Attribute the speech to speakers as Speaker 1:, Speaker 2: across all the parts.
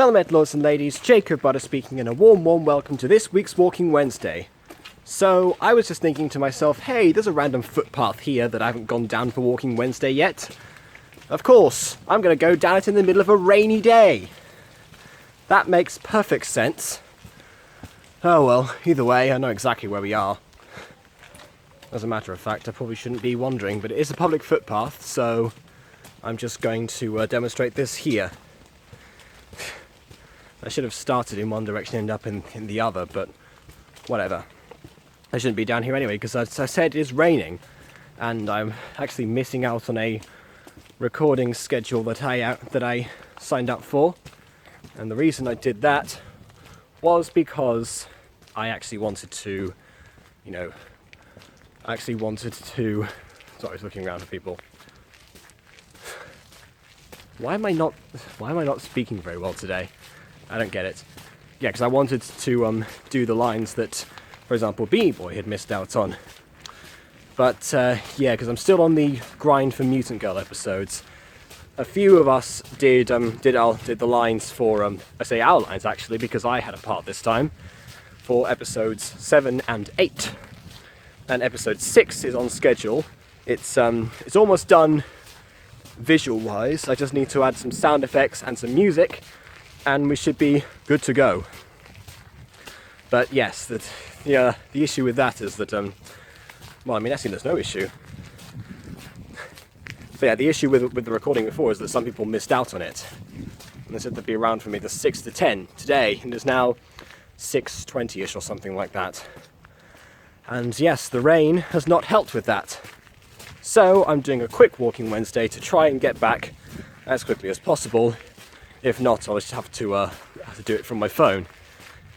Speaker 1: Well met, lords and ladies, Jacob Butter speaking, and a warm welcome to this week's Walking Wednesday. So, I was just thinking to myself, hey, there's a random footpath here that I haven't gone down for Walking Wednesday yet. Of course, I'm going to go down it in the middle of a rainy day. That makes perfect sense. Oh well, either way, I know exactly where we are. As a matter of fact, I probably shouldn't be wandering, but it is a public footpath, so I'm just going to demonstrate this here. I should have started in one direction and ended up in the other, but whatever. I shouldn't be down here anyway, because as I said, it is raining, and I'm actually missing out on a recording schedule that I signed up for. And the reason I did that was because I actually wanted to, sorry, I was looking around for people. Why am I not speaking very well today? I don't get it. Yeah, because I wanted to do the lines that, for example, Beanie Boy had missed out on. But yeah, because I'm still on the grind for Mutant Girl episodes. A few of us did the lines for I say our lines actually, because I had a part this time for episodes 7 and 8, and episode 6 is on schedule. It's almost done visual-wise. I just need to add some sound effects and some music, and we should be good to go. But yes, the issue with that is that well, I mean, actually, there's no issue. But yeah, the issue with the recording before is that some people missed out on it. And they said they'd be around for me the 6 to 10 today, and it's now 6:20ish or something like that. And yes, the rain has not helped with that. So I'm doing a quick Walking Wednesday to try and get back as quickly as possible. If not, I'll just have to do it from my phone.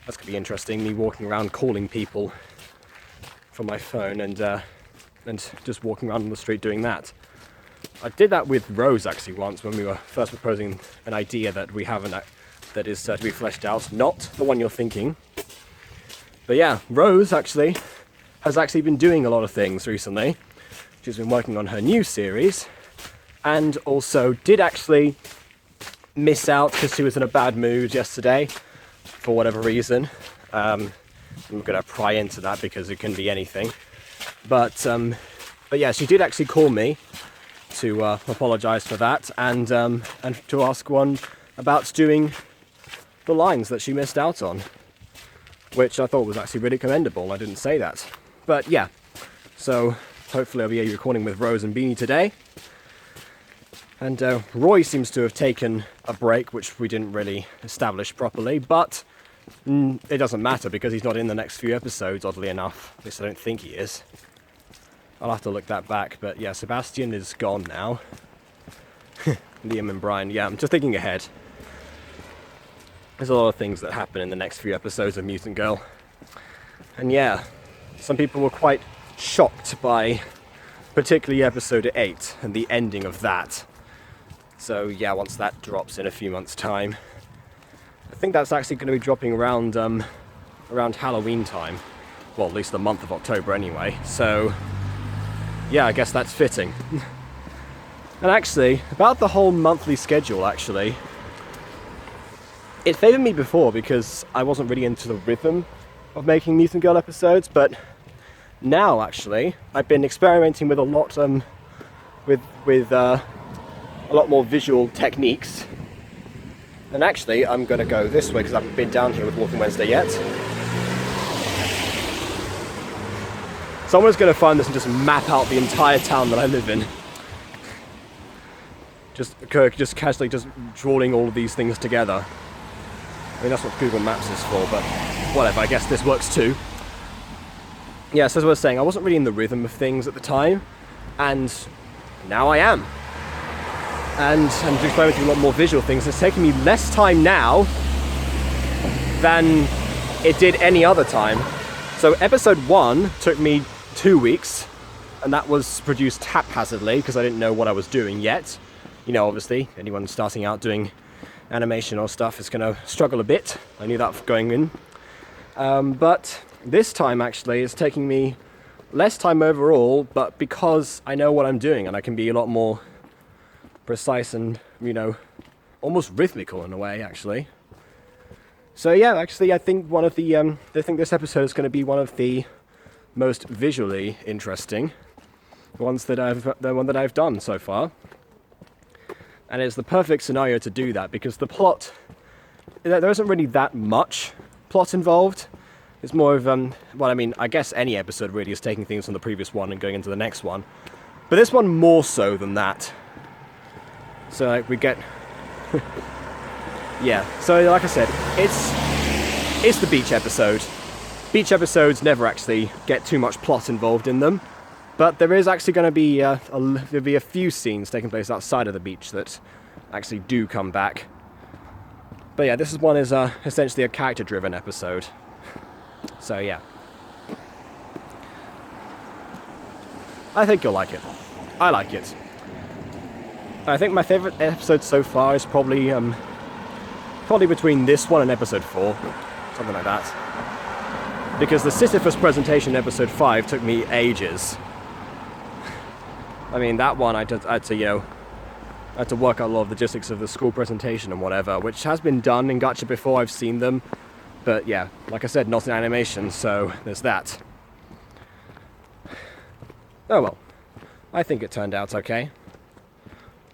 Speaker 1: That's going to be interesting, me walking around calling people from my phone and just walking around on the street doing that. I did that with Rose actually once when we were first proposing an idea that we have that is to be fleshed out, not the one you're thinking. But yeah, Rose has actually been doing a lot of things recently. She's been working on her new series, and also did actually miss out because she was in a bad mood yesterday for whatever reason. I'm going to pry into that because it can be anything. But yeah, she did actually call me to apologise for that, and to ask one about doing the lines that she missed out on, which I thought was actually really commendable. I didn't say that, but yeah. So hopefully I'll be recording with Rose and Beanie today. And Roy seems to have taken a break, which we didn't really establish properly, but it doesn't matter because he's not in the next few episodes, oddly enough. At least I don't think he is. I'll have to look that back, but yeah, Sebastian is gone now. Liam and Brian, yeah, I'm just thinking ahead. There's a lot of things that happen in the next few episodes of Mutant Girl. And yeah, some people were quite shocked by particularly episode 8 and the ending of that. So yeah, once that drops in a few months' time, I think that's actually going to be dropping around Halloween time. Well, at least the month of October anyway. So yeah, I guess that's fitting. And actually, about the whole monthly schedule, actually, it favoured me before because I wasn't really into the rhythm of making Mutant Girl episodes, but now actually, I've been experimenting with a lot with a lot more visual techniques. And actually, I'm going to go this way because I haven't been down here with Walking Wednesday yet. Someone's going to find this and just map out the entire town that I live in. Just casually just drawing all of these things together. I mean, that's what Google Maps is for, but whatever, I guess this works too. Yeah, so as I was saying, I wasn't really in the rhythm of things at the time, and now I am. And I'm experimenting with a lot more visual things. It's taking me less time now than it did any other time. So episode 1 took me 2 weeks, and that was produced haphazardly because I didn't know what I was doing yet. You know, obviously, anyone starting out doing animation or stuff is going to struggle a bit. I knew that going in. But this time, actually, it's taking me less time overall, but because I know what I'm doing and I can be a lot more precise and, almost rhythmical in a way, actually. So yeah, actually, I think I think this episode is going to be one of the most visually interesting the one that I've done so far, and it's the perfect scenario to do that because the plot, there isn't really that much plot involved. It's more of well, I mean, I guess any episode really is taking things from the previous one and going into the next one, but this one more so than that. So like we get yeah, so like I said, it's the beach episode. Beach episodes never actually get too much plot involved in them, but there is actually going to be there'll be a few scenes taking place outside of the beach that actually do come back. But yeah, this one is essentially a character-driven episode. So yeah, I think you'll like it. I like it. I think my favourite episode so far is probably between this one and episode 4, something like that. Because the Sisyphus presentation in episode 5 took me ages. I mean, that one I had to work out a lot of logistics of the school presentation and whatever, which has been done in Gacha before. I've seen them, but yeah, like I said, not in animation, so there's that. Oh well, I think it turned out okay.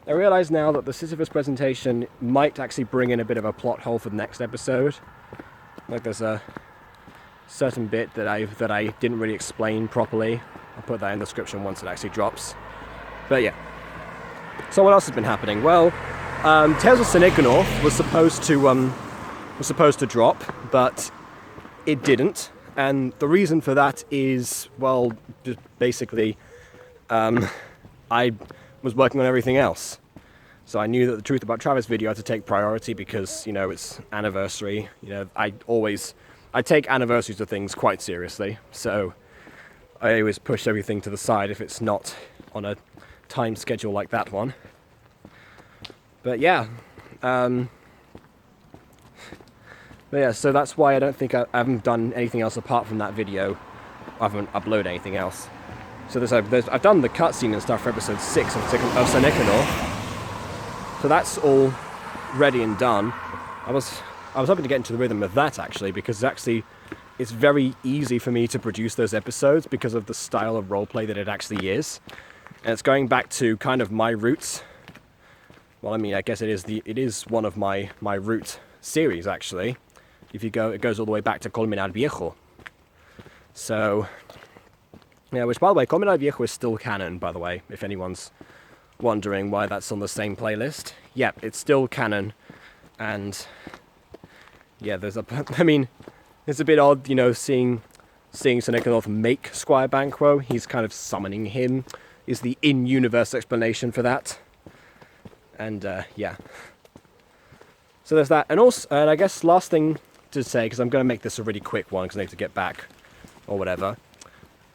Speaker 1: I realise now that the Sisyphus presentation might actually bring in a bit of a plot hole for the next episode. Like there's a certain bit that I didn't really explain properly. I'll put that in the description once it actually drops. But yeah. So what else has been happening? Well, Tales of Sneakernorth was supposed to drop, but it didn't. And the reason for that is, well, just basically, I was working on everything else. So I knew that the Truth About Travis video had to take priority because, you know, it's anniversary. You know, I take anniversaries of things quite seriously. So I always push everything to the side if it's not on a time schedule like that one. But yeah. So that's why I don't think I haven't done anything else apart from that video. I haven't uploaded anything else. So I've done the cutscene and stuff for episode 6 of Sneakernorth. So that's all ready and done. I was hoping to get into the rhythm of that actually, because it's very easy for me to produce those episodes because of the style of roleplay that it actually is. And it's going back to kind of my roots. Well, I mean, I guess it is one of my root series actually. It goes all the way back to Colmenar Viejo. So yeah, which by the way, Colmenar Viejo is still canon, by the way, if anyone's wondering why that's on the same playlist. Yep, it's still canon, and yeah, I mean, it's a bit odd, you know, seeing Sneakernorth make Squire Banquo. He's kind of summoning him, is the in-universe explanation for that. And yeah. So there's that, and also, and I guess last thing to say, because I'm going to make this a really quick one, because I need to get back, or whatever.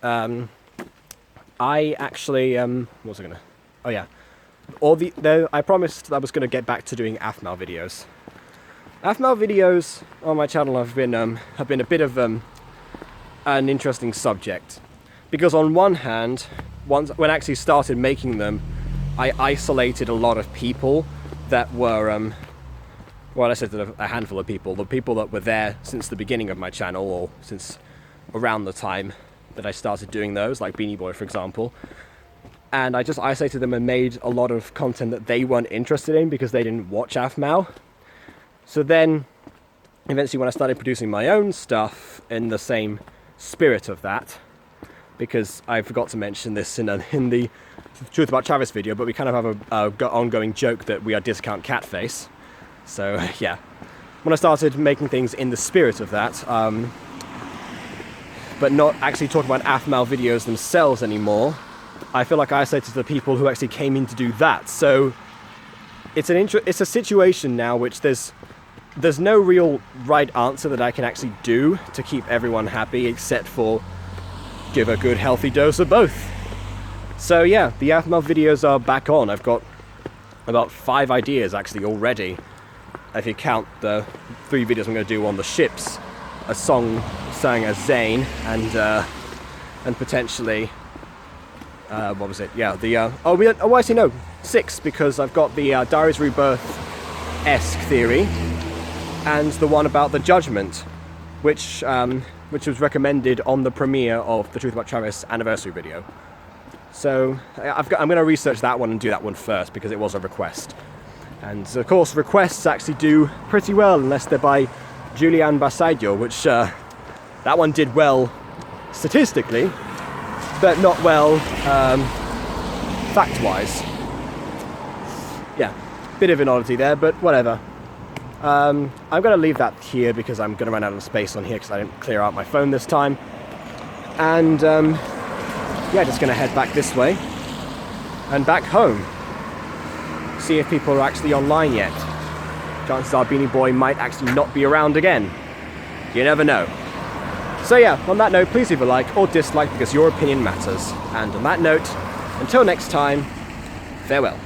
Speaker 1: I actually, what was I gonna? Oh yeah, I promised I was gonna get back to doing Aphmau videos. Aphmau videos on my channel have been a bit of an interesting subject, because on one hand, when I actually started making them, I isolated a lot of people that were, well, I said a handful of people, the people that were there since the beginning of my channel, or since around the time that I started doing those, like Beanie Boy, for example. And I just isolated them and made a lot of content that they weren't interested in because they didn't watch Aphmau. So then, eventually when I started producing my own stuff in the same spirit of that, because I forgot to mention this in the Truth About Travis video, but we kind of have a ongoing joke that we are Discount Catface. So yeah, when I started making things in the spirit of that, but not actually talking about Aphmau videos themselves anymore, I feel like I isolated the people who actually came in to do that. So it's a situation now which there's no real right answer that I can actually do to keep everyone happy, except for give a good healthy dose of both. So yeah, the Aphmau videos are back on. I've got about 5 ideas actually already, if you count the 3 videos I'm going to do on the ships, a song sang as Zane, and potentially what was it? Yeah, the I see, no, 6, because I've got the Diaries Rebirth-esque theory, and the one about the judgment, which was recommended on the premiere of the Truth About Travis anniversary video. So I'm going to research that one and do that one first because it was a request. And of course requests actually do pretty well unless they're by Julian Basaidio, which that one did well statistically, but not well fact-wise. Yeah, bit of an oddity there, but whatever. I'm going to leave that here because I'm going to run out of space on here because I didn't clear out my phone this time. And yeah, just going to head back this way and back home. See if people are actually online yet. Chances are Beanie Boy might actually not be around again. You never know. So yeah, on that note, please leave a like or dislike because your opinion matters. And on that note, until next time, farewell.